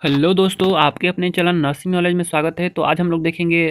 Hello दोस्तों, आपके अपने चैनल नर्सिंग नॉलेज में स्वागत है। तो आज हम लोग देखेंगे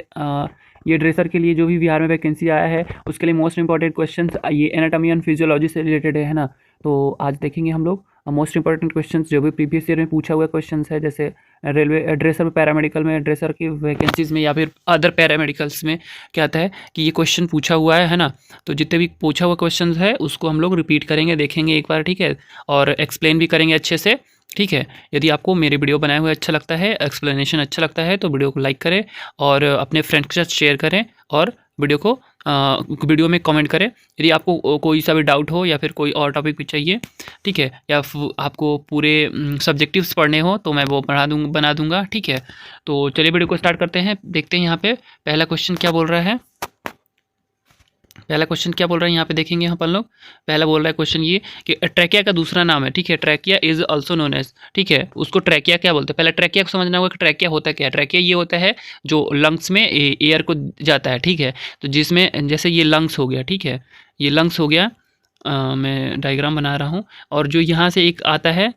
ये ड्रेसर के लिए जो भी बिहार में वैकेंसी आया है उसके लिए मोस्ट इंपॉर्टेंट क्वेश्चंस ये एनाटॉमी एंड फिजियोलॉजी से रिलेटेड है ना। तो आज देखेंगे हम लोग मोस्ट इंपॉर्टेंट क्वेश्चंस जो भी प्रीवियस ईयर में पूछा हुआ क्वेश्चंस है, जैसे रेलवे ड्रेसर, पैरामेडिकल में ड्रेसर की वैकेंसीज में या फिर अदर पैरामेडिकल्स में क्या आता है कि ये क्वेश्चन पूछा हुआ है ना। तो जितने भी पूछा हुआ क्वेश्चन है उसको हम लोग रिपीट करेंगे, देखेंगे एक बार, ठीक है, और एक्सप्लेन भी करेंगे अच्छे से, ठीक है। यदि आपको मेरे वीडियो बनाए हुए अच्छा लगता है, एक्सप्लेनेशन अच्छा लगता है, तो वीडियो को लाइक करें और अपने फ्रेंड के साथ शेयर करें और वीडियो में कमेंट करें। यदि आपको कोई सा भी डाउट हो या फिर कोई और टॉपिक भी चाहिए, ठीक है, या आपको पूरे सब्जेक्टिव्स पढ़ने हो तो मैं वो बना दूंगा, ठीक है। तो चलिए वीडियो को स्टार्ट करते हैं, देखते हैं यहाँ पे पहला क्वेश्चन क्या बोल रहा है। पहला क्वेश्चन क्या बोल रहा है यहाँ पे देखेंगे अपन लोग। पहला बोल रहा है क्वेश्चन ये कि ट्रैकिया का दूसरा नाम है, ठीक है। Trachea is also known as, ठीक है, उसको ट्रैकिया क्या बोलते हैं। पहले ट्रैकिया को समझना होगा कि ट्रैकिया होता क्या है। ट्रैकिया ये होता है जो लंग्स में एयर को जाता है, ठीक है। तो जिसमें जैसे ये लंग्स हो गया, ठीक है, ये लंग्स हो गया। मैं डायग्राम बना रहा हूँ और जो यहाँ से एक आता है,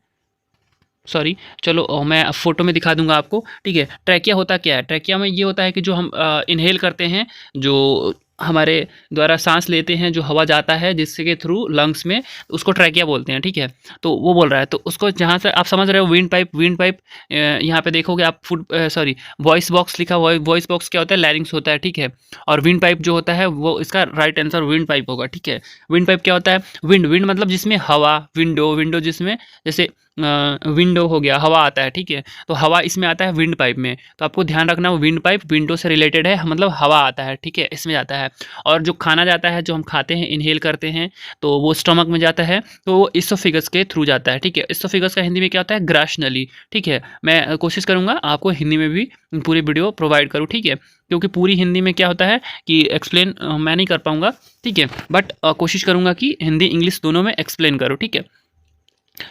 सॉरी, चलो मैं फोटो में दिखा दूंगा आपको, ठीक है। ट्रैकिया होता क्या है। ट्रैकिया में ये होता है कि जो हम इनहेल करते हैं, जो हमारे द्वारा सांस लेते हैं, जो हवा जाता है जिससे के थ्रू लंग्स में, उसको ट्रैकिया बोलते हैं, ठीक है। तो वो बोल रहा है, तो उसको जहाँ से आप समझ रहे हो विंड पाइप यहाँ पे देखोगे आप वॉइस बॉक्स लिखा हुआ है। वॉइस बॉक्स क्या होता है, लैरिंग्स होता है, ठीक है। और विंड पाइप जो होता है वो इसका राइट आंसर विंड पाइप होगा, ठीक है। विंड पाइप क्या होता है, विंड मतलब जिसमें हवा, विंडो जिसमें जैसे विंडो हो गया, हवा आता है, ठीक है। तो हवा इसमें आता है विंड पाइप में। तो आपको ध्यान रखना, विंड पाइप विंडो से रिलेटेड है, मतलब हवा आता है, ठीक है, इसमें जाता है। और जो खाना जाता है, जो हम खाते हैं, इनहेल करते हैं, तो वो स्टमक में जाता है, तो वो इसोफिगस के थ्रू जाता है, ठीक है। इसोफिगस का हिंदी में क्या होता है, ग्रास नली, ठीक है। मैं कोशिश करूँगा आपको हिंदी में भी पूरी वीडियो प्रोवाइड करूँ, ठीक है, क्योंकि पूरी हिंदी में क्या होता है कि एक्सप्लेन मैं नहीं कर पाऊँगा, ठीक है, बट कोशिश करूँगा कि हिंदी इंग्लिश दोनों में एक्सप्लेन करूँ, ठीक है।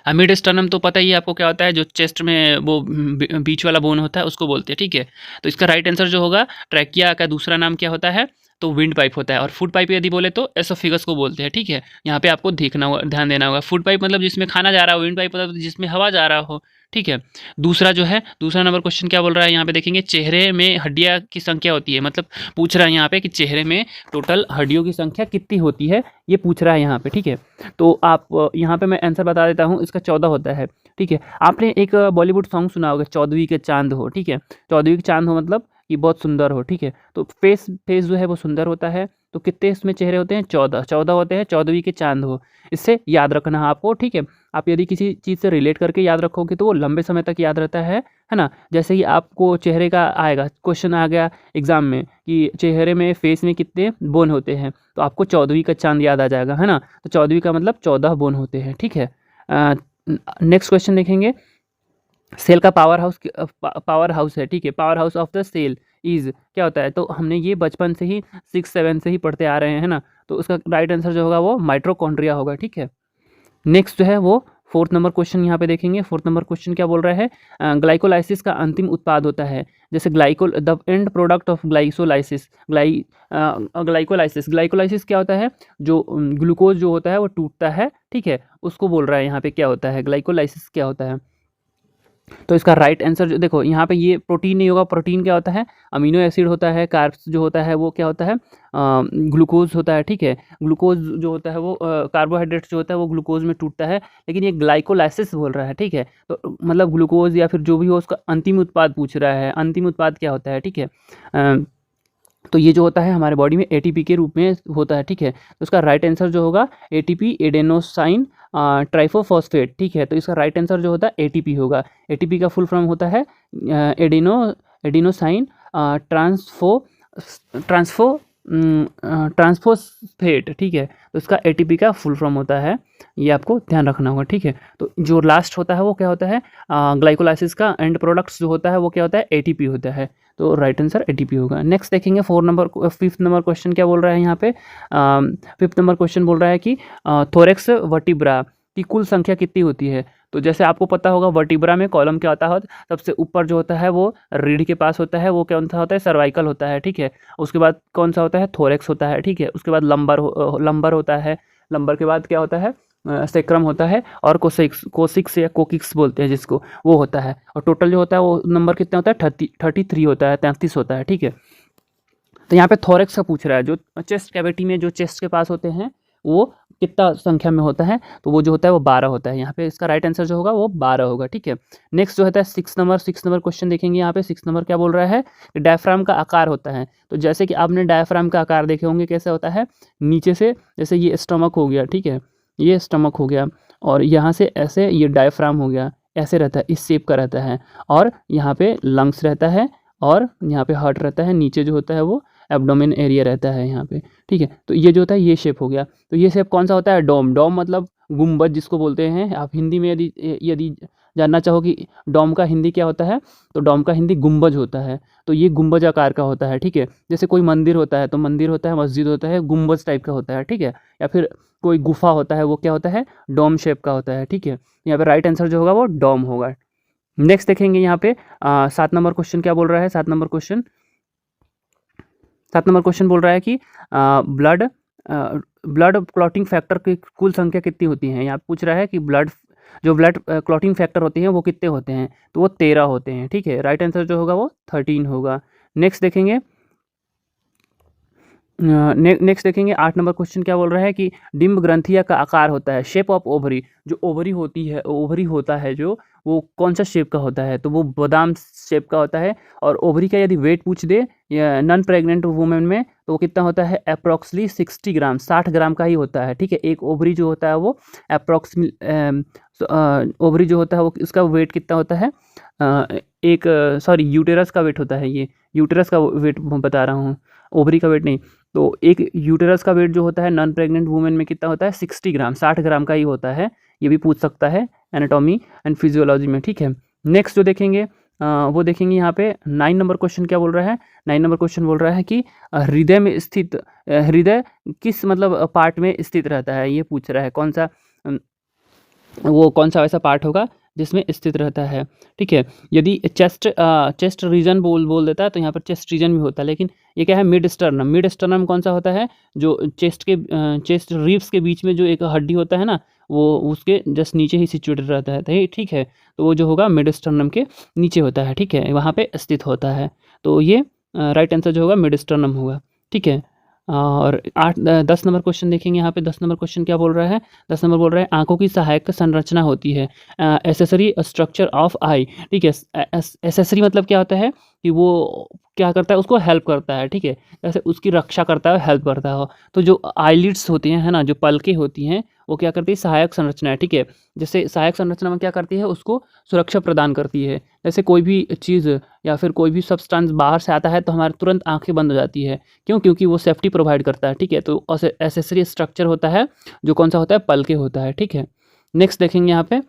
मिड स्टर्नम तो पता ही है आपको क्या होता है, जो चेस्ट में वो बीच वाला बोन होता है उसको बोलते हैं, ठीक है। तो इसका राइट आंसर जो होगा, ट्रैकिया का दूसरा नाम क्या होता है, तो विंड पाइप होता है। और फूड पाइप यदि बोले तो एसोफिगस को बोलते हैं, ठीक है। यहाँ पे आपको देखना होगा, ध्यान देना होगा। फूड पाइप मतलब जिसमें खाना जा रहा हो, विंड पाइप मतलब जिसमें हवा जा रहा हो, ठीक है। दूसरा जो है, दूसरा नंबर क्वेश्चन क्या बोल रहा है यहाँ पे देखेंगे, चेहरे में हड्डियाँ की संख्या होती है, मतलब पूछ रहा है यहाँ पे कि चेहरे में टोटल हड्डियों की संख्या कितनी होती है, ये पूछ रहा है यहाँ पे, ठीक है। तो आप यहाँ पे मैं आंसर बता देता हूँ, इसका 14 होता है, ठीक है। आपने एक बॉलीवुड सॉन्ग सुना होगा, चौदहवीं के चांद हो, ठीक है। चौदहवीं के चांद हो मतलब कि बहुत सुंदर हो, ठीक है। तो फेस फेस जो है वो सुंदर होता है, तो कितने इसमें चेहरे होते हैं, 14 14 होते हैं, चौदहवीं के चांद हो। इससे याद रखना है आपको, ठीक है। आप यदि किसी चीज़ से रिलेट करके याद रखोगे तो वो लंबे समय तक याद रहता है ना। जैसे कि आपको चेहरे का आएगा क्वेश्चन, आ गया एग्जाम में कि चेहरे में, फेस में कितने बोन होते हैं, तो आपको चौदहवीं का चांद याद आ जाएगा, है ना। तो चौदहवीं का मतलब 14 बोन होते हैं, ठीक है। नेक्स्ट क्वेश्चन देखेंगे, सेल का पावर हाउस है, ठीक है। Power house of the cell is क्या होता है, तो हमने ये बचपन से ही 6 7 से ही पढ़ते आ रहे हैं ना। तो उसका राइट आंसर जो होगा वो माइट्रोकॉन्ड्रिया होगा, ठीक है। नेक्स्ट जो है वो फोर्थ नंबर क्वेश्चन यहाँ पे देखेंगे। फोर्थ नंबर क्वेश्चन क्या बोल रहा है, ग्लाइकोलाइसिस का अंतिम उत्पाद होता है, जैसे the end product of glycolysis क्या होता है, जो ग्लूकोज जो होता है वो टूटता है, ठीक है, उसको बोल रहा है यहाँ पे क्या होता है, ग्लाइकोलाइसिस क्या होता है। तो इसका राइट आंसर जो देखो यहाँ पे, ये प्रोटीन नहीं होगा। प्रोटीन क्या होता है, अमीनो एसिड होता है। कार्ब्स जो होता है वो क्या होता है, ग्लूकोज होता है, ठीक है। ग्लूकोज जो होता है वो कार्बोहाइड्रेट जो होता है वो ग्लूकोज में टूटता है, लेकिन ये ग्लाइकोलाइसिस बोल रहा है, ठीक है। तो मतलब ग्लूकोज या फिर जो भी हो उसका अंतिम उत्पाद पूछ रहा है, अंतिम उत्पाद क्या होता है, ठीक है। तो ये जो होता है हमारे बॉडी में एटीपी के रूप में होता है, ठीक है। तो उसका राइट आंसर जो होगा एटीपी, एडेनोसाइन ट्राइफोफॉस्फेट, ठीक है। तो इसका राइट आंसर जो होता है एटीपी होगा। एटीपी का फुल फॉर्म होता है एडेनोसाइन ट्रांसफो ट्रांसफो ट्रांसफोस्फेट, ठीक है। तो इसका एटीपी का फुल फॉर्म होता है, ये आपको ध्यान रखना होगा, ठीक है। तो जो लास्ट होता है वो क्या होता है, ग्लाइकोलाइसिस का एंड प्रोडक्ट्स जो होता है वो क्या होता है, एटीपी होता है। तो राइट आंसर एटीपी होगा। नेक्स्ट देखेंगे फिफ्थ नंबर क्वेश्चन क्या बोल रहा है यहाँ पे। फिफ्थ नंबर क्वेश्चन बोल रहा है कि थोरेक्स वर्टिब्रा की कुल संख्या कितनी होती है। तो जैसे आपको पता होगा, वर्टिब्रा में कॉलम क्या होता है, सबसे ऊपर जो होता है वो रीढ़ के पास होता है, वो कौन सा होता है, सर्वाइकल होता है, ठीक है। उसके बाद कौन सा होता है, थोरेक्स होता है, ठीक है। उसके बाद लंबर होता है। लंबर के बाद क्या होता है, सेक्रम होता है, और कोसिक्स या कोकिक्स बोलते हैं जिसको, वो होता है। और टोटल जो होता है वो नंबर कितना होता है, 33 होता है, 33 होता है, ठीक है। तो यहाँ पे थोरेक्स का पूछ रहा है, जो चेस्ट कैविटी में जो चेस्ट के पास होते हैं वो कितना संख्या में होता है, तो वो जो होता है वो 12 होता है। यहाँ पे इसका राइट आंसर जो होगा वो 12 होगा, ठीक है। नेक्स्ट जो होता है 6 नंबर क्वेश्चन देखेंगे। यहाँ पे 6 नंबर क्या बोल रहा है कि डायफ्राम का आकार होता है। तो जैसे कि आपने डायफ्राम का आकार देखे होंगे कैसे होता है, नीचे से जैसे ये स्टमक हो गया, ठीक है, ये स्टमक हो गया, और यहाँ से ऐसे ये डायफ्राम हो गया, ऐसे रहता है, इस शेप का रहता है। और यहाँ पे लंग्स रहता है, और यहाँ पे हार्ट रहता है, नीचे जो होता है वो एब्डोमेन एरिया रहता है यहाँ पे, ठीक है। तो ये जो होता है ये शेप हो गया। तो ये शेप कौन सा होता है, डोम। डोम मतलब गुंबद जिसको बोलते हैं। आप हिंदी में यदि जानना चाहो कि डोम का हिंदी क्या होता है, तो डोम का हिंदी गुंबज होता है। तो ये गुंबज आकार का होता है, ठीक है। जैसे कोई मंदिर होता है तो मंदिर होता है, मस्जिद होता है, गुंबज टाइप का होता है, ठीक है। या फिर कोई गुफा होता है, वो क्या होता है, डोम शेप का होता है, ठीक है। यहाँ पे राइट आंसर जो होगा वो डोम होगा। नेक्स्ट देखेंगे यहाँ पे 7 नंबर क्वेश्चन क्या बोल रहा है। 7 नंबर क्वेश्चन बोल रहा है कि ब्लड क्लॉटिंग फैक्टर की कुल संख्या कितनी होती है। यहाँ पूछ रहा है कि ब्लड क्लॉटिंग फैक्टर होती हैं वो कितने होते हैं, तो वो 13 होते हैं, ठीक है। राइट आंसर जो होगा वो 13 होगा। नेक्स्ट देखेंगे 8 नंबर क्वेश्चन क्या बोल रहा है कि डिम्ब ग्रंथिया का आकार होता है, शेप ऑफ ओवरी। जो ओवरी होता है जो, वो कौन सा शेप का होता है, तो वो बादाम शेप का होता है। और ओवरी का यदि वेट पूछ दे या नॉन प्रेग्नेंट वुमेन में, तो वो कितना होता है, अप्रॉक्सली 60 ग्राम, 60 ग्राम का ही होता है, ठीक है। एक ओवरी जो होता है वो ओवरी जो होता है वो उसका वेट कितना होता है, यूटेरस का वेट होता है, ये यूटेरस का वेट बता रहा हूँ, ओवरी का वेट नहीं। तो एक यूटेरस का वेट जो होता है नॉन प्रेग्नेंट वुमेन में कितना होता है, 60 ग्राम, 60 ग्राम का ही होता है। ये भी पूछ सकता है एनाटॉमी एंड फिजियोलॉजी में, ठीक है। नेक्स्ट जो देखेंगे वो देखेंगे यहाँ पे 9 नंबर क्वेश्चन क्या बोल रहा है। 9 नंबर क्वेश्चन बोल रहा है कि हृदय में स्थित, हृदय किस मतलब पार्ट में स्थित रहता है, ये पूछ रहा है। कौन सा वैसा पार्ट होगा जिसमें स्थित रहता है, ठीक है। यदि चेस्ट रीजन बोल देता है तो यहाँ पर चेस्ट रीजन भी होता है, लेकिन ये क्या है, मिड स्टर्नम कौन सा होता है, जो चेस्ट रिब्स के बीच में जो एक हड्डी होता है ना, वो उसके जस्ट नीचे ही सिचुएटेड रहता है, ठीक है। तो वो जो होगा मिड स्टर्नम के नीचे होता है, ठीक है, वहाँ पे स्थित होता है। तो ये राइट आंसर जो होगा मिड स्टर्नम होगा, ठीक है। और 10 नंबर क्वेश्चन देखेंगे। यहाँ पे 10 नंबर क्वेश्चन क्या बोल रहा है। 10 नंबर बोल रहा है आंखों की सहायक संरचना होती है, एसेसरी स्ट्रक्चर ऑफ आई, ठीक है। एसेसरी मतलब क्या होता है कि वो क्या करता है, उसको हेल्प करता है, ठीक है, जैसे उसकी रक्षा करता है, हेल्प करता हो। तो जो आईलिड्स होती हैं, है ना, जो पलकें होती हैं, वो क्या करती है, सहायक संरचना है, ठीक है। जैसे सहायक संरचना में क्या करती है, उसको सुरक्षा प्रदान करती है। जैसे कोई भी चीज़ या फिर कोई भी सब्सटेंस बाहर से आता है तो हमारे तुरंत आंखें बंद हो जाती है, क्यों, क्योंकि वो सेफ्टी प्रोवाइड करता है, ठीक है। तो एसेसरी स्ट्रक्चर होता है जो कौन सा होता है, पलके होता है, ठीक है। नेक्स्ट देखेंगे यहाँ पे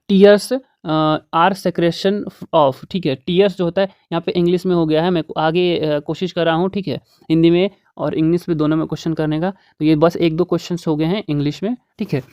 टीयर्स आर सेक्रेशन ऑफ, ठीक है। टीयर्स जो होता है यहाँ पे इंग्लिश में हो गया है, मैं आगे कोशिश कर रहा हूँ, ठीक है, हिंदी में और इंग्लिश में दोनों में क्वेश्चन करने का। तो ये बस 1-2 क्वेश्चन हो गए हैं इंग्लिश में, ठीक है।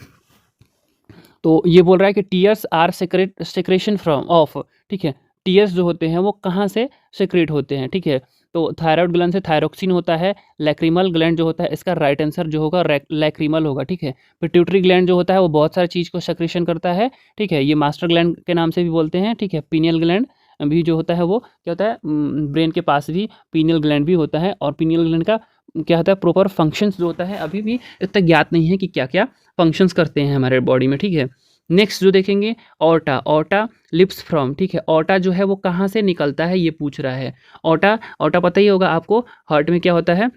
तो ये बोल रहा है कि tears are secretion from of, ठीक है। टीयर्स जो होते हैं वो कहाँ से सेक्रेट होते हैं, ठीक है। तो थायराइड ग्लैंड से थायरोक्सिन होता है। लैक्रिमल ग्लैंड जो होता है, इसका राइट आंसर जो होगा लैक्रिमल होगा, ठीक है। पिट्यूटरी ग्लैंड जो होता है वो बहुत सारी चीज़ को सेक्रेशन करता है, ठीक है। ये मास्टर ग्लैंड के नाम से भी बोलते हैं, ठीक है। पीनियल ग्लैंड भी जो होता है वो क्या होता है, ब्रेन के पास भी पीनियल ग्लैंड भी होता है। और पीनियल ग्लैंड का क्या होता है, प्रॉपर फंक्शंस जो होता है अभी भी इतना ज्ञात नहीं है कि क्या क्या फंक्शंस करते हैं हमारे बॉडी में, ठीक है। नेक्स्ट जो देखेंगे ऑर्टा लिप्स फ्रॉम, ठीक है। ऑर्टा जो है वो कहाँ से निकलता है, ये पूछ रहा है। ऑर्टा पता ही होगा आपको, हार्ट में क्या होता है,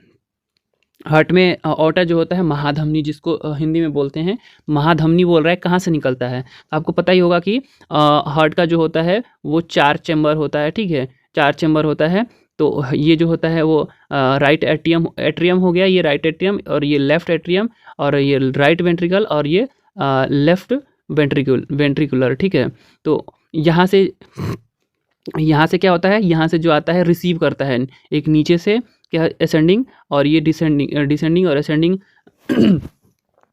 हार्ट में ऑर्टा जो होता है महाधमनी, जिसको हिंदी में बोलते हैं महाधमनी, बोल रहा है कहाँ से निकलता है। आपको पता ही होगा कि हार्ट का जो होता है वो 4 चैम्बर होता है, ठीक है, 4 चैम्बर होता है। तो ये जो होता है वो राइट एट्रियम हो गया, ये राइट एट्रियम, और ये लेफ्ट एट्रियम, और ये राइट वेंट्रिकल, और ये लेफ्ट वेंट्रिकुलर, ठीक है। तो यहाँ से क्या होता है, यहाँ से जो आता है रिसीव करता है, एक नीचे से क्या असेंडिंग, और ये डिसेंडिंग और असेंडिंग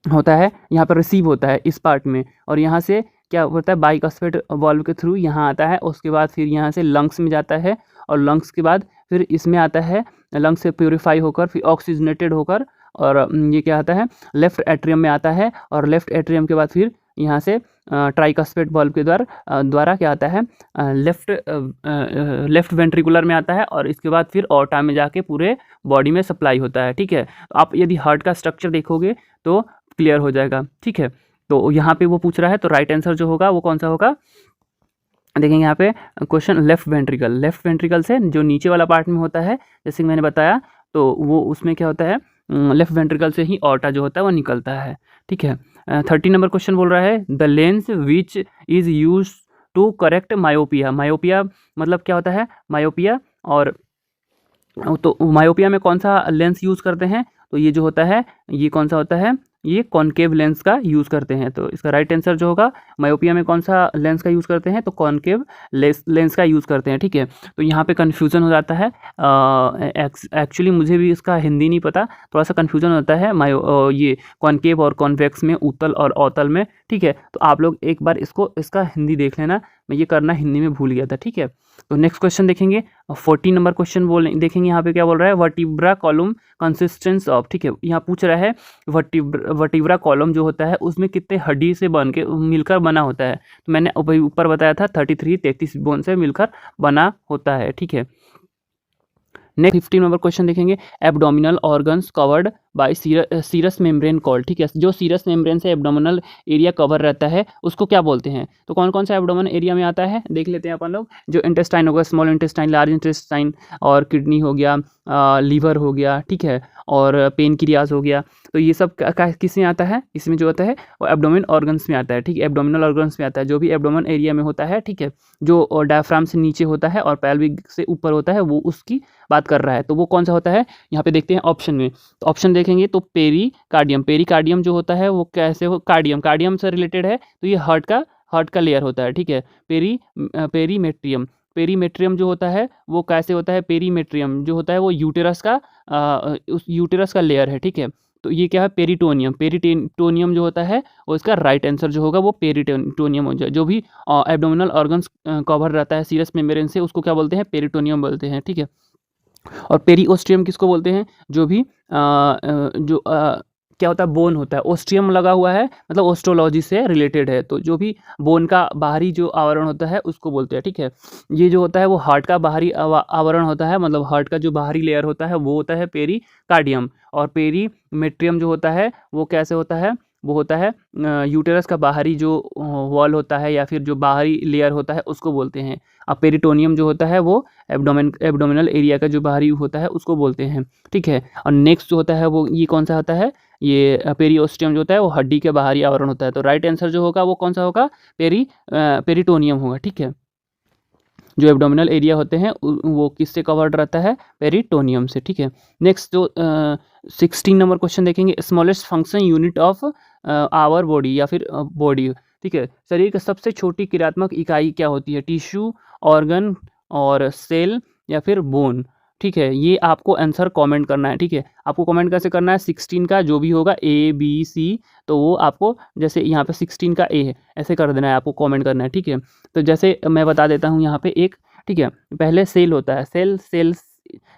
होता है, यहाँ पर रिसीव होता है इस पार्ट में। और यहाँ से क्या होता है, बाइकस्फेट वाल्व के थ्रू यहाँ आता है, उसके बाद फिर यहाँ से लंग्स में जाता है, और लंग्स के बाद फिर इसमें आता है, लंग्स से प्योरीफाई होकर फिर ऑक्सीजनेटेड होकर और ये क्या आता है, लेफ्ट एट्रियम में आता है, और लेफ्ट एट्रियम के बाद फिर यहाँ से ट्राइकस्पेट बल्ब के द्वारा क्या आता है, लेफ्ट वेंट्रिकुलर में आता है, और इसके बाद फिर ऑर्टा में जाके पूरे बॉडी में सप्लाई होता है। ठीक है, तो आप यदि हार्ट का स्ट्रक्चर देखोगे तो क्लियर हो जाएगा। ठीक है, तो यहाँ पे वो पूछ रहा है, तो राइट आंसर जो होगा वो कौन सा होगा, देखेंगे यहाँ पे क्वेश्चन, लेफ्ट वेंट्रिकल से जो नीचे वाला पार्ट में होता है, जैसे कि मैंने बताया, तो वो उसमें क्या होता है, लेफ्ट वेंट्रिकल से ही ऑर्टा जो होता है वो निकलता है। ठीक है, 13 नंबर क्वेश्चन बोल रहा है, the lens which is use to correct myopia. Myopia मतलब क्या होता है, मायोपिया, और तो मायोपिया में कौन सा लेंस यूज़ करते हैं, तो ये जो होता है ये कौन सा होता है, ये कॉनकेव लेंस का यूज़ करते हैं। तो इसका राइट आंसर जो होगा, मायोपिया में कौन सा लेंस का यूज़ करते हैं, तो कॉनकेव लेंस का यूज़ करते हैं। ठीक है, तो यहाँ पे कन्फ्यूज़न हो जाता है, एक्चुअली मुझे भी इसका हिंदी नहीं पता, थोड़ा सा कन्फ्यूज़न होता है ये कॉनकेव और कॉन्वेक्स में, उत्तल और अवतल में। ठीक है, तो आप लोग एक बार इसका हिंदी देख लेना, मैं ये करना हिंदी में भूल गया था। ठीक है, तो नेक्स्ट क्वेश्चन देखेंगे, 14 नंबर क्वेश्चन देखेंगे यहाँ पे क्या बोल रहा है, वर्टिब्रा कॉलम कंसिस्टेंस ऑफ। ठीक है, यहाँ पूछ रहा है वर्टिब्रा कॉलम जो होता है उसमें कितने हड्डी से बन के मिलकर बना होता है, तो मैंने ऊपर बताया था 33 बोन से मिलकर बना होता है। ठीक है, नेक्स्ट 15 नंबर क्वेश्चन देखेंगे, abdominal organs covered by serous membrane call. ठीक है, जो सीरस मेम्ब्रेन से एब्डोमिनल एरिया कवर रहता है उसको क्या बोलते हैं, तो कौन कौन सा एब्डोमिनल एरिया में आता है, देख लेते हैं अपन लोग। जो इंटेस्टाइन होगा, स्मॉल इंटेस्टाइन, लार्ज इंटेस्टाइन, और किडनी हो गया, लीवर हो गया, ठीक है, और पेनक्रियाज हो गया, तो ये सब किस में आता है, इसमें जो होता है वो एब्डोमिन ऑर्गन्स में आता है। ठीक है, एब्डोमिनल ऑर्गन्स में आता है, जो भी एब्डोमिन एरिया में होता है। ठीक है, जो डायफ्राम से नीचे होता है और पैल्विक से ऊपर होता है, वो उसकी बात कर रहा है, तो वो कौन सा होता है, यहाँ पे देखते हैं ऑप्शन में। तो ऑप्शन देखेंगे तो पेरिकार्डियम जो होता है वो कैसे हो, कार्डियम से रिलेटेड है, तो ये हार्ट का लेयर होता है। ठीक है, पेरीमेट्रियम जो होता है वो कैसे होता है, पेरीमेट्रियम जो होता है वो उस यूटेरस का लेयर है। ठीक है, तो ये क्या है, पेरिटोनियम जो होता है वो इसका राइट आंसर जो होगा वो पेरिटोनियम हो जाए। जो भी एब्डोमिनल ऑर्गन्स कवर रहता है सीरस मेम्ब्रेन से, उसको क्या बोलते हैं, पेरिटोनियम बोलते हैं। ठीक है, और पेरीओस्टियम किसको बोलते हैं, जो भी क्या होता है, बोन होता है, ओस्टियम लगा हुआ है, मतलब ओस्टोलॉजी से रिलेटेड है, तो जो भी बोन का बाहरी जो आवरण होता है उसको बोलते हैं। ठीक है, ये जो होता है वो हार्ट का बाहरी आवरण होता है, मतलब हार्ट का जो बाहरी लेयर होता है वो होता है पेरिकार्डियम, और पेरीमेट्रियम जो होता है वो कैसे होता है, वो होता है यूटेरस का बाहरी जो वॉल होता है या फिर जो बाहरी लेयर होता है उसको बोलते हैं। अब पेरिटोनियम जो होता है वो एब्डोमिनल एरिया का जो बाहरी होता है उसको बोलते हैं। ठीक है, और नेक्स्ट जो होता है वो ये कौन सा होता है, ये पेरिओस्टियम जो होता है वो हड्डी के बाहरी आवरण होता है, तो राइट आंसर जो होगा वो कौन सा होगा, पेरिटोनियम होगा। ठीक है, जो एब्डोमिनल एरिया होते हैं वो किससे कवर्ड रहता है, पेरिटोनियम से। ठीक है, नेक्स्ट जो 16 नंबर क्वेश्चन देखेंगे, smallest function unit of our body या फिर बॉडी। ठीक है, शरीर की सबसे छोटी क्रियात्मक इकाई क्या होती है, टिश्यू, ऑर्गन और सेल या फिर बोन। ठीक है, ये आपको आंसर कमेंट करना है। ठीक है, आपको कमेंट कैसे करना है, 16 का जो भी होगा ABC, तो वो आपको जैसे यहाँ पे 16 का A है ऐसे कर देना है, आपको कमेंट करना है। ठीक है, तो जैसे मैं बता देता हूँ यहाँ पे एक। ठीक है, पहले सेल होता है, सेल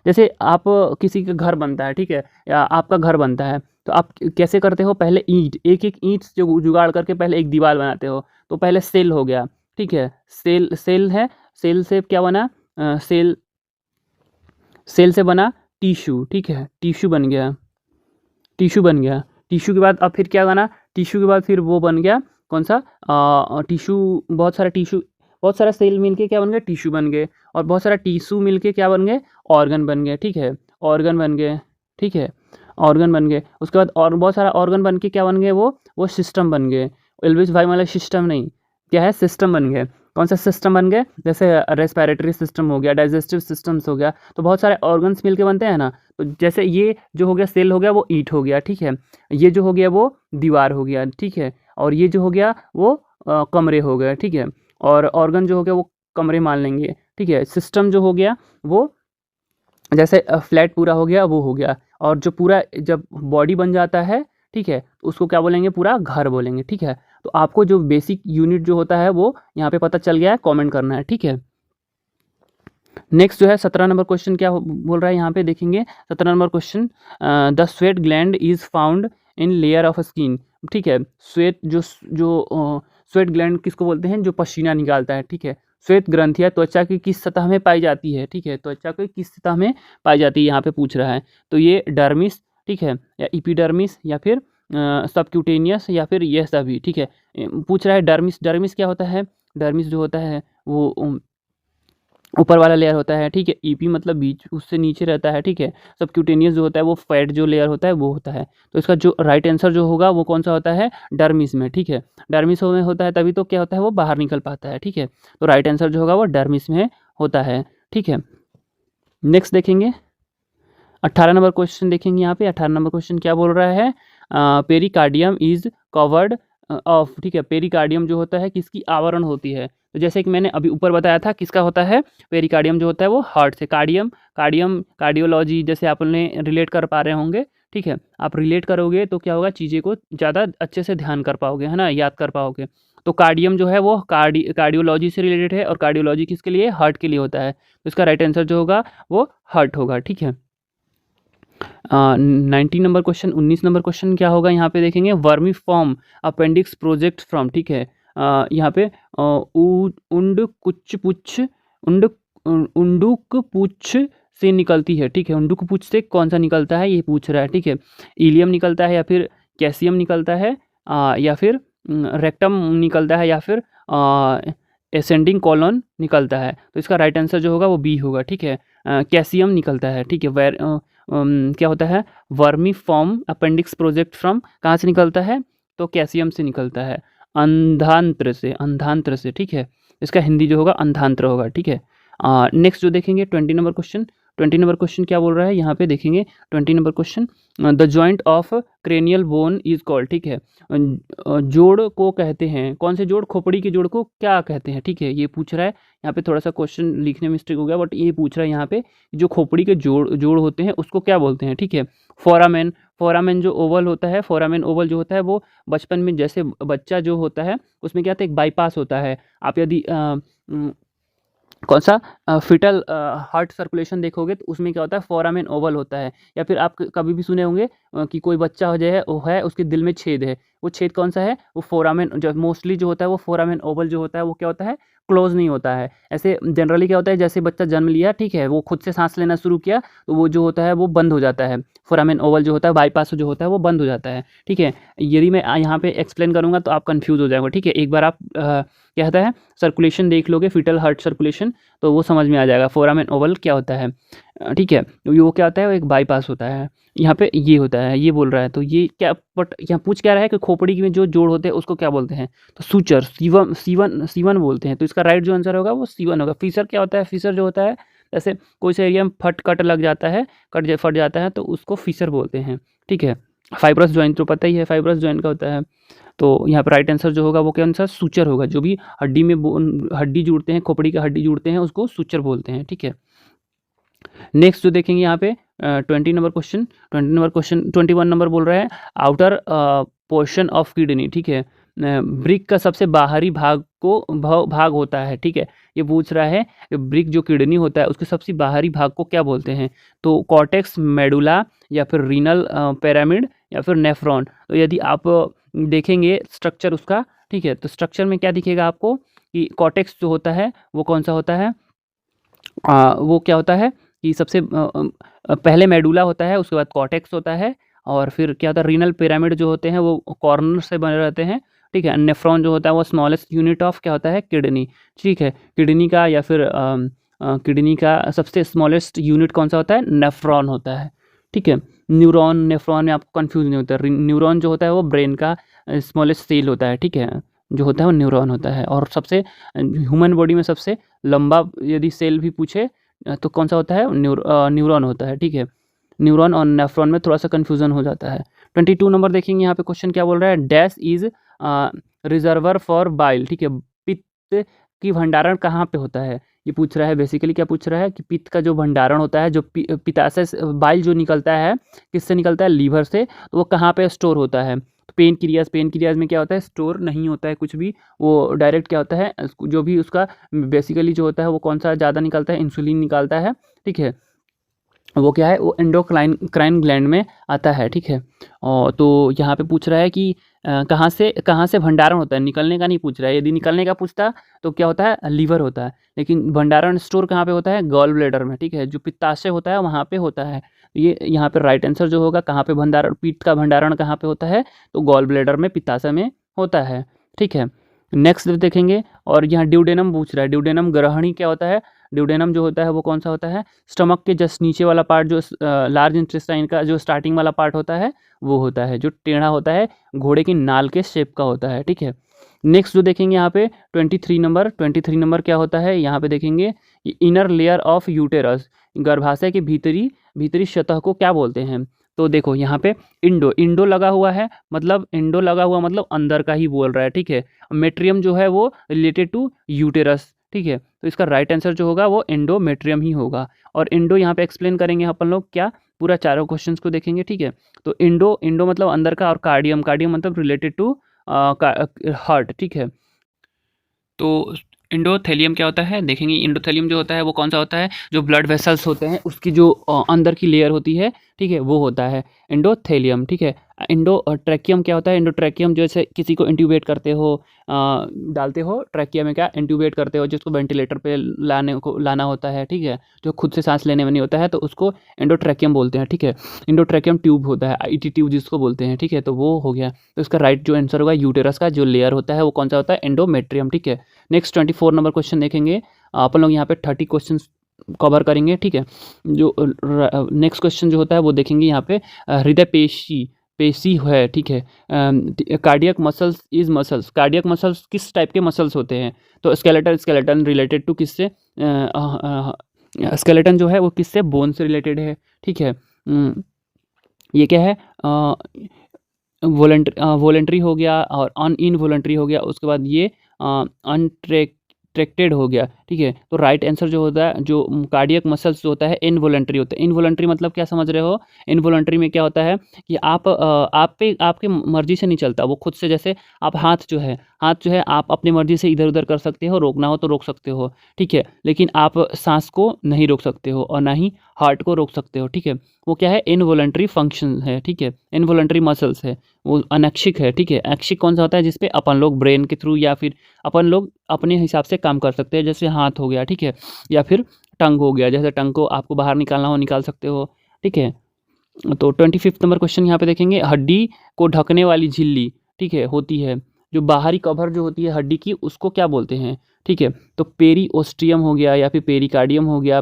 जैसे आप किसी का घर बनता है, ठीक है, या आपका घर बनता है, तो आप कैसे करते हो, पहले एक ईंट जो जुगाड़ करके पहले एक दीवार बनाते हो, तो पहले सेल हो गया। ठीक है, सेल है, सेल से क्या बना, सेल से बना टिश्यू। ठीक है, टिश्यू बन गया, टिश्यू के बाद अब फिर क्या बना, टिश्यू के बाद फिर वो बन गया कौन सा, टिश्यू, बहुत सारा सेल मिलके क्या बन गए, टिश्यू बन गए, और बहुत सारा टिश्यू मिलके क्या बन गए, ऑर्गन बन गए। ठीक है, ऑर्गन बन गए। ठीक है, ऑर्गन बन गए, उसके बाद और बहुत सारा ऑर्गन बन के क्या बन गए, वो सिस्टम बन गए। एल्विस भाई मतलब सिस्टम नहीं, क्या है, सिस्टम बन गए। कौन सा सिस्टम बन गए, जैसे रेस्पिरेटरी सिस्टम हो गया, डाइजेस्टिव सिस्टम्स हो गया, तो बहुत सारे ऑर्गन्स मिलके बनते हैं ना। तो जैसे ये जो हो गया सेल हो गया वो ईंट हो गया। ठीक है, ये जो हो गया वो दीवार हो गया। ठीक है, और ये जो हो गया वो कमरे हो गए। ठीक है, और ऑर्गन जो हो गया वो कमरे मान लेंगे। ठीक है, सिस्टम जो हो गया वो जैसे फ्लैट पूरा हो गया वो हो गया, और जो पूरा जब बॉडी बन जाता है, ठीक है, उसको क्या बोलेंगे, पूरा घर बोलेंगे। ठीक है, तो आपको जो बेसिक यूनिट जो होता है वो यहाँ पे पता चल गया है, कमेंट करना है। ठीक है, नेक्स्ट जो है 17 नंबर क्वेश्चन क्या बोल रहा है यहाँ पे देखेंगे। 17 number question, the sweat gland is found in layer of skin. ठीक है, स्वेट जो स्वेट ग्लैंड किसको बोलते हैं, जो पसीना निकालता है। ठीक है, श्वेत ग्रंथियाँ त्वचा की किस सतह में पाई जाती है। ठीक है, त्वचा की किस सतह में पाई जाती है यहाँ पे पूछ रहा है। तो ये डर्मिस, ठीक है, या इपीडर्मिस, या फिर सबक्यूटेनियस, या फिर ये सभी। ठीक है, पूछ रहा है डर्मिस। डर्मिस क्या होता है, डर्मिस जो होता है वो ऊपर वाला लेयर होता है। ठीक है, ईपी मतलब बीच, उससे नीचे रहता है। ठीक है, सबक्यूटेनियस जो होता है वो फैट जो लेयर होता है वो होता है। तो इसका जो राइट आंसर जो होगा वो कौन सा होता है, डर्मिस में। ठीक है, डर्मिस में होता है तभी तो क्या होता है, वो बाहर निकल पाता है। ठीक है, तो राइट आंसर जो होगा वो डर्मिस में होता है। ठीक है, नेक्स्ट देखेंगे 18 नंबर क्वेश्चन देखेंगे यहाँ पे। 18 नंबर क्वेश्चन क्या बोल रहा है, पेरिकार्डियम इज कवर्ड ऑफ। ठीक है, पेरिकार्डियम जो होता है किसकी आवरण होती है। तो जैसे कि मैंने अभी ऊपर बताया था किसका होता है, पेरिकार्डियम जो होता है वो हार्ट से। कार्डियम, कार्डियम कार्डियोलॉजी जैसे आपने रिलेट कर पा रहे होंगे। ठीक है, आप रिलेट करोगे तो क्या होगा, चीज़ें को ज़्यादा अच्छे से ध्यान कर पाओगे, है ना, याद कर पाओगे। तो कार्डियम जो है वो कार्डियोलॉजी से रिलेटेड है, और कार्डियोलॉजी किसके लिए, हार्ट के लिए होता है। तो इसका राइट आंसर जो होगा वो हार्ट होगा। ठीक है, 19 नंबर क्वेश्चन, 19 नंबर क्वेश्चन क्या होगा यहाँ पे देखेंगे, vermi form appendix project from. ठीक है, यहाँ पे उंडुक पुच्छ से निकलती है। ठीक है, उंडुक पुच्छ से कौन सा निकलता है ये पूछ रहा है। ठीक है, इलियम निकलता है, या फिर कैसियम निकलता है, या फिर रेक्टम निकलता है, या फिर एसेंडिंग कॉलन निकलता है। तो इसका राइट आंसर जो होगा वो बी होगा। ठीक है, कैसियम निकलता है। ठीक है, क्या होता है, vermi form appendix project from, कहाँ से निकलता है, तो कैल्शियम से निकलता है, अंधांत्र से, अंधांत्र से। ठीक है, इसका हिंदी जो होगा अंधांत्र होगा। ठीक है, नेक्स्ट जो देखेंगे 20 नंबर क्वेश्चन। 20 नंबर क्वेश्चन क्या बोल रहा है यहाँ पे देखेंगे। 20 number question, the joint of cranial bone is called. ठीक है, जोड़ को कहते हैं, कौन से जोड़, खोपड़ी के जोड़ को क्या कहते हैं। ठीक है, ये पूछ रहा है यहाँ पे। थोड़ा सा क्वेश्चन लिखने में मिस्टेक हो गया, बट ये पूछ रहा है यहाँ पे जो खोपड़ी के जोड़ जोड़ होते हैं उसको क्या बोलते हैं। ठीक है, फोरामेन, फोरामेन जो ओवल होता है, फोरामेन ओवल जो होता है वो बचपन में जैसे बच्चा जो होता है उसमें क्या होता है, एक बाईपास होता है। आप यदि कौन सा फिटल हार्ट सर्कुलेशन देखोगे तो उसमें क्या होता है, फोरामेन ओवल होता है। या फिर आप कभी भी सुने होंगे कि कोई बच्चा जो है वो है उसके दिल में छेद है, वो छेद कौन सा है, वो फोरामेन, जो मोस्टली जो होता है वो फोरामेन ओवल जो होता है वो क्या होता है, क्लोज नहीं होता है। ऐसे जनरली क्या होता है, जैसे बच्चा जन्म लिया, ठीक है, वो खुद से सांस लेना शुरू किया तो वो जो होता है वो बंद हो जाता है, फोरामेन ओवल जो होता है, बाईपास जो होता है वो बंद हो जाता है। ठीक है, यदि मैं यहाँ पे एक्सप्लेन करूँगा तो आप कंफ्यूज हो जाएंगे। ठीक है, एक बार आप क्या होता है, सर्कुलेशन देख लोगे, फिटल हार्ट सर्कुलेशन, तो वो समझ में आ जाएगा फोरामेन ओवल क्या होता है। ठीक है, वो क्या होता है, वो एक बाईपास होता है। यहाँ पे ये होता है, ये बोल रहा है। तो ये क्या, बट यहाँ पूछ क्या रहा है कि खोपड़ी में जो जोड़ होते हैं उसको क्या बोलते हैं, तो सूचर, सीवन बोलते हैं। तो इसका राइट जो आंसर होगा वो सीवन होगा। फीसर क्या होता है, फीसर जो होता है जैसे कोई से एरिया में कट लग जाता है, फट जाता है तो उसको फीसर बोलते हैं। ठीक है, फाइब्रस ज्वाइंट तो पता ही है, फाइब्रस ज्वाइंट का होता है। तो यहाँ पर राइट आंसर जो होगा वो क्या आंसर, सूचर होगा। जो भी हड्डी में हड्डी जुड़ते हैं, खोपड़ी का हड्डी जुड़ते हैं उसको सूचर बोलते हैं। ठीक है, नेक्स्ट जो देखेंगे यहाँ पे 20 नंबर क्वेश्चन। 21 नंबर बोल रहा है आउटर पोर्शन ऑफ किडनी। ठीक है, ब्रिक का सबसे बाहरी भाग को भाग होता है। ठीक है, ये पूछ रहा है कि ब्रिक जो किडनी होता है उसके सबसे बाहरी भाग को क्या बोलते हैं, तो कॉर्टेक्स, मेडुला, या फिर रीनल पिरामिड, या फिर नेफ्रॉन। तो यदि आप देखेंगे स्ट्रक्चर उसका, ठीक है, तो स्ट्रक्चर में क्या दिखेगा आपको कि कॉर्टेक्स जो होता है वो कौन सा होता है, वो क्या होता है कि सबसे पहले मेडुला होता है, उसके बाद कॉर्टेक्स होता है, और फिर क्या होता है, रीनल पिरामिड जो होते हैं वो कॉर्नर से बने रहते हैं। ठीक है, नेफ्रॉन जो होता है वो स्मॉलेस्ट यूनिट ऑफ क्या होता है, किडनी। ठीक है, किडनी का या फिर किडनी का सबसे स्मॉलेस्ट यूनिट कौन सा होता है, नेफ्रॉन होता है। ठीक है, न्यूरॉन, नेफ्रॉन में आपको कंफ्यूज नहीं होता। न्यूरॉन जो होता है वो ब्रेन का स्मॉलेस्ट सेल होता है। ठीक है, जो होता है वो न्यूरॉन होता है। और सबसे ह्यूमन बॉडी में सबसे लंबा यदि सेल भी पूछे तो कौन सा होता है, न्यूरॉन होता है। ठीक है, न्यूरॉन और नेफ्रॉन में थोड़ा सा कन्फ्यूजन हो जाता है। 22 नंबर देखेंगे यहाँ पे क्वेश्चन क्या बोल रहा है, dash is reservoir for bile. ठीक है, पित्त की भंडारण कहाँ पे होता है, ये पूछ रहा है। बेसिकली क्या पूछ रहा है कि पित्त का जो भंडारण होता है, जो पित्ताशय बाइल जो निकलता है किससे निकलता है, लीवर से, तो वो कहाँ पे स्टोर होता है, तो पेन क्रियाज में क्या होता है, स्टोर नहीं होता है कुछ भी, वो डायरेक्ट क्या होता है, जो भी उसका बेसिकली जो होता है वो कौन सा ज़्यादा निकलता है, इंसुलिन निकालता है, ठीक है। वो क्या है, वो एंडोक्राइन ग्लैंड में आता है, ठीक है। और तो यहाँ पे पूछ रहा है कि कहाँ से भंडारण होता है, निकलने का नहीं पूछ रहा है। यदि निकलने का पूछता तो क्या होता है, लीवर होता है, लेकिन भंडारण स्टोर कहाँ पे होता है, गॉल ब्लैडर में, ठीक है। जो पित्ताशय होता है वहाँ पे होता है। ये यहाँ पे राइट आंसर जो होगा, कहाँ पे भंडारण, पित्त का भंडारण कहाँ पे होता है, तो गॉल ब्लैडर में, पित्ताशय में होता है, ठीक है। नेक्स्ट देखेंगे, और यहाँ ड्यूडेनम पूछ रहा है, ड्यूडेनम ग्रहणी क्या होता है, ड्यूडेनम जो होता है वो कौन सा होता है, स्टमक के जस्ट नीचे वाला पार्ट, जो लार्ज इंटेस्टाइन का जो स्टार्टिंग वाला पार्ट होता है वो होता है, जो टेढ़ा होता है, घोड़े की नाल के शेप का होता है, ठीक है। नेक्स्ट जो देखेंगे यहाँ पे 23 नंबर क्या होता है, यहाँ पे देखेंगे इनर लेयर ऑफ यूटेरस, गर्भाशय के भीतरी भीतरी सतह को क्या बोलते हैं। तो देखो यहाँ पे इंडो लगा हुआ है, मतलब इंडो लगा हुआ मतलब अंदर का ही बोल रहा है, ठीक है। मेट्रियम जो है वो रिलेटेड टू यूटेरस, ठीक है। तो इसका राइट आंसर जो होगा वो एंडोमेट्रियम ही होगा। और इंडो यहाँ पे एक्सप्लेन करेंगे अपन लोग क्या, पूरा चारों क्वेश्चंस को देखेंगे, ठीक है। तो इंडो मतलब अंदर का, और कार्डियम मतलब रिलेटेड टू हार्ट, ठीक है। तो इंडोथेलियम क्या होता है, देखेंगे इंडोथेलियम जो होता है वो कौन सा होता है, जो ब्लड वेसल्स होते हैं उसकी जो अंदर की लेयर होती है, ठीक है, वो होता है इंडोथेलियम, ठीक है। इंडोट्रैकियम क्या होता है, इंडोट्रैकियम जैसे किसी को इंट्यूबेट करते हो, डालते हो ट्रैकिया में, क्या इंट्यूबेट करते हो, जिसको वेंटिलेटर पे लाना होता है, ठीक है, जो खुद से सांस लेने में नहीं होता है, तो उसको इंडोट्रैकियम बोलते हैं, ठीक है। इंडोट्रैकियम ट्यूब होता है, आईटी ट्यूब जिसको बोलते हैं, ठीक है। तो वो हो गया, तो इसका राइट जो आंसर होगा, यूटेरस का जो लेयर होता है वो कौन सा होता है, एंडोमेट्रियम, ठीक है। नेक्स्ट 24 नंबर क्वेश्चन देखेंगे, अपन लोग यहाँ पे 30 क्वेश्चन कवर करेंगे, ठीक है। जो नेक्स्ट क्वेश्चन जो होता है वो देखेंगे यहाँ पे, हृदय पेशी है, ठीक है। कार्डियक मसल्स, कार्डियक मसल्स किस टाइप के मसल्स होते हैं, तो स्केलेटन रिलेटेड टू किससे, स्केलेटन जो है वो किससे, बोन से रिलेटेड है, ठीक है। ये क्या है, वॉलेंट्री हो गया, और इनवॉलेंट्री हो गया, उसके बाद ये अनट्रैक्टेड हो गया, ठीक है। तो राइट आंसर जो होता है, जो कार्डियक मसल्स जो होता है इनवॉलेंट्री होता है। इनवॉलेंट्री मतलब क्या समझ रहे हो, इनवॉलेंट्री में क्या होता है कि आप पे आपके मर्जी से नहीं चलता, वो खुद से, जैसे आप हाथ जो है आप अपनी मर्जी से इधर उधर कर सकते हो, रोकना हो तो रोक सकते हो, ठीक है, लेकिन आप सांस को नहीं रोक सकते हो और ना ही हार्ट को रोक सकते हो, ठीक है। वो क्या है, इनवॉलेंट्री फंक्शन है, ठीक है, इनवॉलेंट्री मसल्स है, वो अनैक्षिक है, ठीक है। ऐक्षिक कौन सा होता है, जिसपे अपन लोग ब्रेन के थ्रू या फिर अपन लोग अपने हिसाब से काम कर सकते हैं, जैसे हाथ हो गया, ठीक है, या फिर टंग हो गया, जैसे टंग को आपको बाहर निकालना हो निकाल सकते हो, ठीक है। तो 25 नंबर क्वेश्चन यहाँ पे देखेंगे, हड्डी को ढकने वाली झिल्ली, ठीक है, होती है, जो बाहरी कवर जो होती है हड्डी की, उसको क्या बोलते हैं, ठीक है। तो पेरीओस्टियम हो गया, या फिर पेरिकार्डियम हो गया,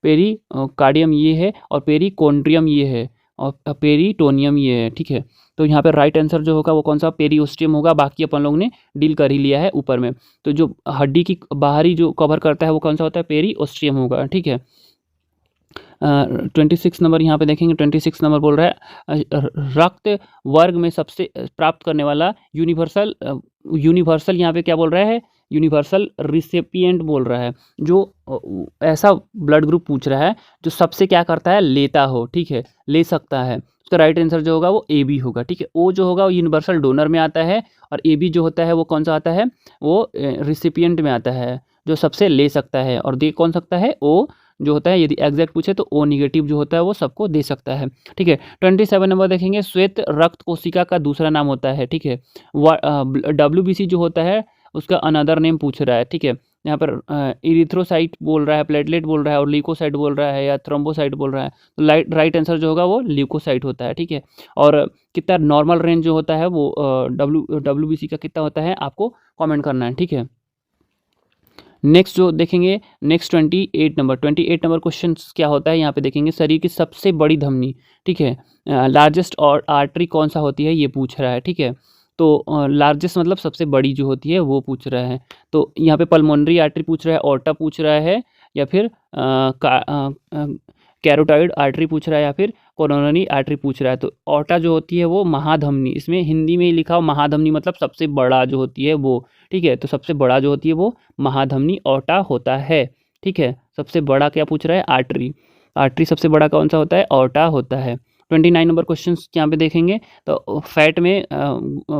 पेरिकार्डियम ये है, और पेरिकोन्ड्रियम ये है, और पेरिटोनियम ये है, ठीक है। तो यहाँ पे राइट आंसर जो होगा वो कौन सा, पेरिओस्टियम होगा। बाकी अपन लोग ने डील कर ही लिया है ऊपर में। तो जो हड्डी की बाहरी जो कवर करता है वो कौन सा होता है, पेरिओस्टियम होगा, ठीक है। 26 नंबर यहाँ पे देखेंगे, 26 नंबर बोल रहा है, रक्त वर्ग में सबसे प्राप्त करने वाला यूनिवर्सल यहाँ पे क्या बोल रहा है, यूनिवर्सल रिसिपिएंट बोल रहा है, जो ऐसा ब्लड ग्रुप पूछ रहा है जो सबसे क्या करता है, लेता हो, ठीक है, ले सकता है। उसका राइट आंसर जो होगा वो ए बी होगा, ठीक है। ओ जो होगा वो यूनिवर्सल डोनर में आता है, और ए बी जो होता है वो कौन सा आता है, वो रिसिपिएंट में आता है, जो सबसे ले सकता है। और दे कौन सकता है, ओ जो होता है, यदि एग्जैक्ट पूछे तो ओ निगेटिव जो होता है वो सबको दे सकता है, ठीक है। 27 नंबर देखेंगे, श्वेत रक्त कोशिका का दूसरा नाम होता है, ठीक है। WBC जो होता है उसका अनदर नेम पूछ रहा है, ठीक है। यहाँ पर इरिथ्रोसाइट बोल रहा है, प्लेटलेट बोल रहा है, और ल्यूकोसाइट बोल रहा है, या थ्रोम्बोसाइट बोल रहा है। तो राइट आंसर जो होगा वो ल्यूकोसाइट होता है, ठीक है। और कितना नॉर्मल रेंज जो होता है वो WBC का कितना होता है, आपको कॉमेंट करना है, ठीक है। नेक्स्ट जो देखेंगे, नेक्स्ट 28 नंबर क्वेश्चन क्या होता है, यहाँ पे देखेंगे, शरीर की सबसे बड़ी धमनी, ठीक है, लार्जेस्ट और आर्टरी कौन सा होती है, ये पूछ रहा है, ठीक है। तो लार्जेस्ट मतलब सबसे बड़ी जो होती है वो पूछ रहा है। तो यहाँ पे पल्मोनरी आर्टरी पूछ रहा है, ऑर्टा पूछ रहा है, या फिर कैरोटाइड आर्टरी पूछ रहा है, या फिर कोरोनरी आर्टरी पूछ रहा है। तो ऑर्टा जो होती है वो महाधमनी, इसमें हिंदी में ही लिखा हो महाधमनी, मतलब सबसे बड़ा जो होती है वो, ठीक है। तो सबसे बड़ा जो होती है वो महाधमनी ऑर्टा होता है, ठीक है। सबसे बड़ा क्या पूछ रहा है, आर्टरी सबसे बड़ा कौन सा होता है, ऑर्टा होता है। 29 नंबर क्वेश्चन यहाँ पे देखेंगे तो फैट में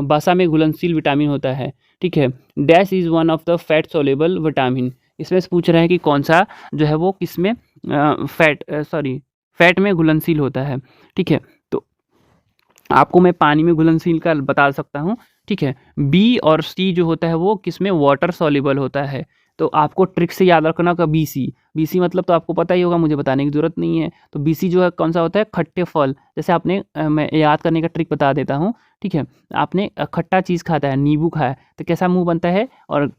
वसा में घुलनशील विटामिन होता है, ठीक है। Dash is one of the fat soluble vitamin, इसमें से पूछ रहा है कि कौन सा जो है वो किसमें फैट में घुलनशील होता है, ठीक है। तो आपको मैं पानी में घुलनशील का बता सकता हूँ, ठीक है। बी और सी जो होता है वो किसमें वाटर सॉल्युबल होता है, तो आपको ट्रिक से याद रखना का बी सी मतलब तो आपको पता ही होगा, मुझे बताने की ज़रूरत नहीं है। तो बी सी जो है कौन सा होता है, खट्टे फल। जैसे आपने मैं याद करने का ट्रिक बता देता हूँ, ठीक है। आपने खट्टा चीज़ खाता है, नींबू खाया तो कैसा मुंह बनता है, और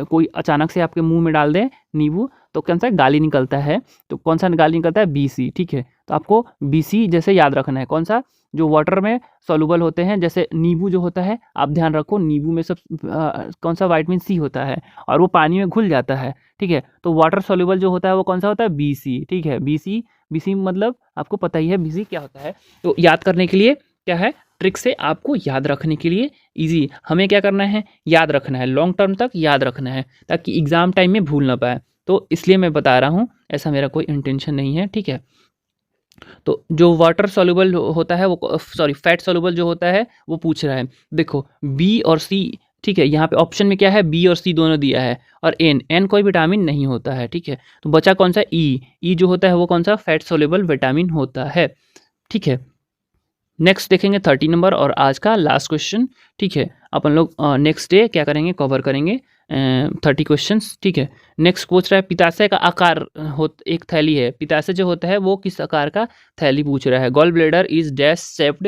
कोई अचानक से आपके मुंह में डाल दे नींबू तो कौन सा गाली निकलता है, तो कौन सा गाली निकलता है, बी सी, ठीक है। तो आपको बी सी जैसे याद रखना है, कौन सा, जो वाटर में सॉल्युबल होते हैं, जैसे नींबू जो होता है, आप ध्यान रखो नींबू में सब कौन सा विटामिन सी होता है और वो पानी में घुल जाता है, ठीक है। तो वाटर सॉल्युबल जो होता है वो कौन सा होता है, बी सी, ठीक है। बी सी मतलब आपको पता ही है बी सी क्या होता है। तो याद करने के लिए क्या है, ट्रिक से आपको याद रखने के लिए इजी, हमें क्या करना है, याद रखना है, लॉन्ग टर्म तक याद रखना है ताकि एग्ज़ाम टाइम में भूल ना पाए। तो इसलिए मैं बता रहा हूँ, ऐसा मेरा कोई इंटेंशन नहीं है, ठीक है। तो जो वाटर सॉल्युबल होता है वो फैट सॉल्युबल जो होता है वो पूछ रहा है। देखो बी और सी, ठीक है, यहाँ पे ऑप्शन में क्या है, बी और सी दोनों दिया है, और एन कोई विटामिन नहीं होता है, ठीक है। तो बचा कौन सा, ई जो होता है वो कौन सा, फैट सॉल्युबल विटामिन होता है, ठीक है। नेक्स्ट देखेंगे 30 नंबर और आज का लास्ट क्वेश्चन, ठीक है। अपन लोग नेक्स्ट डे क्या करेंगे, कवर करेंगे 30 क्वेश्चंस, ठीक है। नेक्स्ट पूछ रहा है पित्ताशय का आकार एक थैली है, पित्ताशय जो होता है वो किस आकार का थैली पूछ रहा है। Gall bladder is dash shaped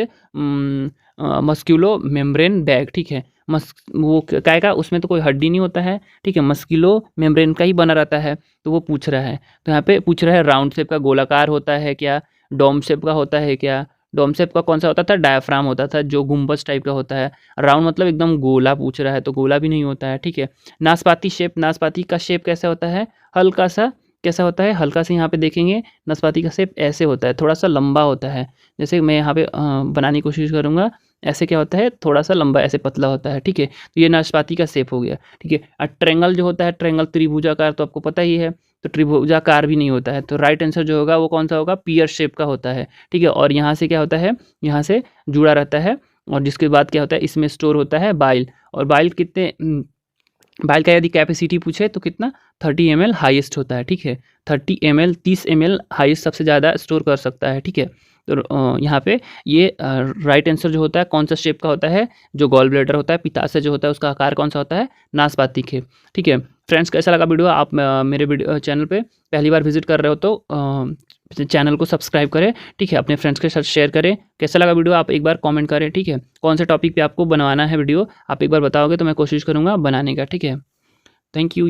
musculo membrane bag, ठीक है। वो क्या का, उसमें तो कोई हड्डी नहीं होता है, ठीक है, मस्क्यूलो मेम्ब्रेन का ही बना रहता है, तो वो पूछ रहा है। तो यहाँ पे पूछ रहा है राउंड शेप का गोलाकार होता है क्या, डोम शेप का होता है क्या। डोम शेप का कौन सा होता था, डायफ्राम होता था जो गुम्बज टाइप का होता है। राउंड मतलब एकदम गोला पूछ रहा है, तो गोला भी नहीं होता है, ठीक है। नाशपाती शेप, नाशपाती का शेप कैसा होता है, हल्का सा कैसा होता है, हल्का सा यहाँ पे देखेंगे नाशपाती का शेप ऐसे होता है, थोड़ा सा लंबा होता है। जैसे मैं यहाँ पे बनाने की कोशिश करूँगा, ऐसे क्या होता है, थोड़ा सा लंबा ऐसे पतला होता है, ठीक है। तो ये नाशपाती का शेप हो गया, ठीक है। और ट्रेंगल जो होता है, ट्रेंगल त्रिभुजाकार तो आपको पता ही है, तो त्रिभुजाकार भी नहीं होता है। तो राइट आंसर जो होगा वो कौन सा होगा, पीयर शेप का होता है, ठीक है। और यहाँ से क्या होता है, यहाँ से जुड़ा रहता है, और जिसके बाद क्या होता है, इसमें स्टोर होता है बाइल। और बाइल कितने, बाइल का यदि कैपेसिटी पूछे तो कितना, 30 ml हाईएस्ट होता है, ठीक है। 30 ml 30 ml हाईएस्ट सबसे ज़्यादा स्टोर कर सकता है, ठीक है। तो यहाँ पे ये राइट आंसर जो होता है कौन सा शेप का होता है, जो गॉल ब्लैडर होता है, पित्ताशय जो होता है उसका आकार कौन सा होता है, नाशपाती के, ठीक है। फ्रेंड्स कैसा लगा वीडियो, आप मेरे वीडियो चैनल पे पहली बार विजिट कर रहे हो तो चैनल को सब्सक्राइब करें, ठीक है। अपने फ्रेंड्स के साथ शेयर करें। कैसा लगा वीडियो आप एक बार कमेंट करें, ठीक है। कौन से टॉपिक पे आपको बनवाना है वीडियो आप एक बार बताओगे तो मैं कोशिश करूँगा बनाने का, ठीक है। Thank you.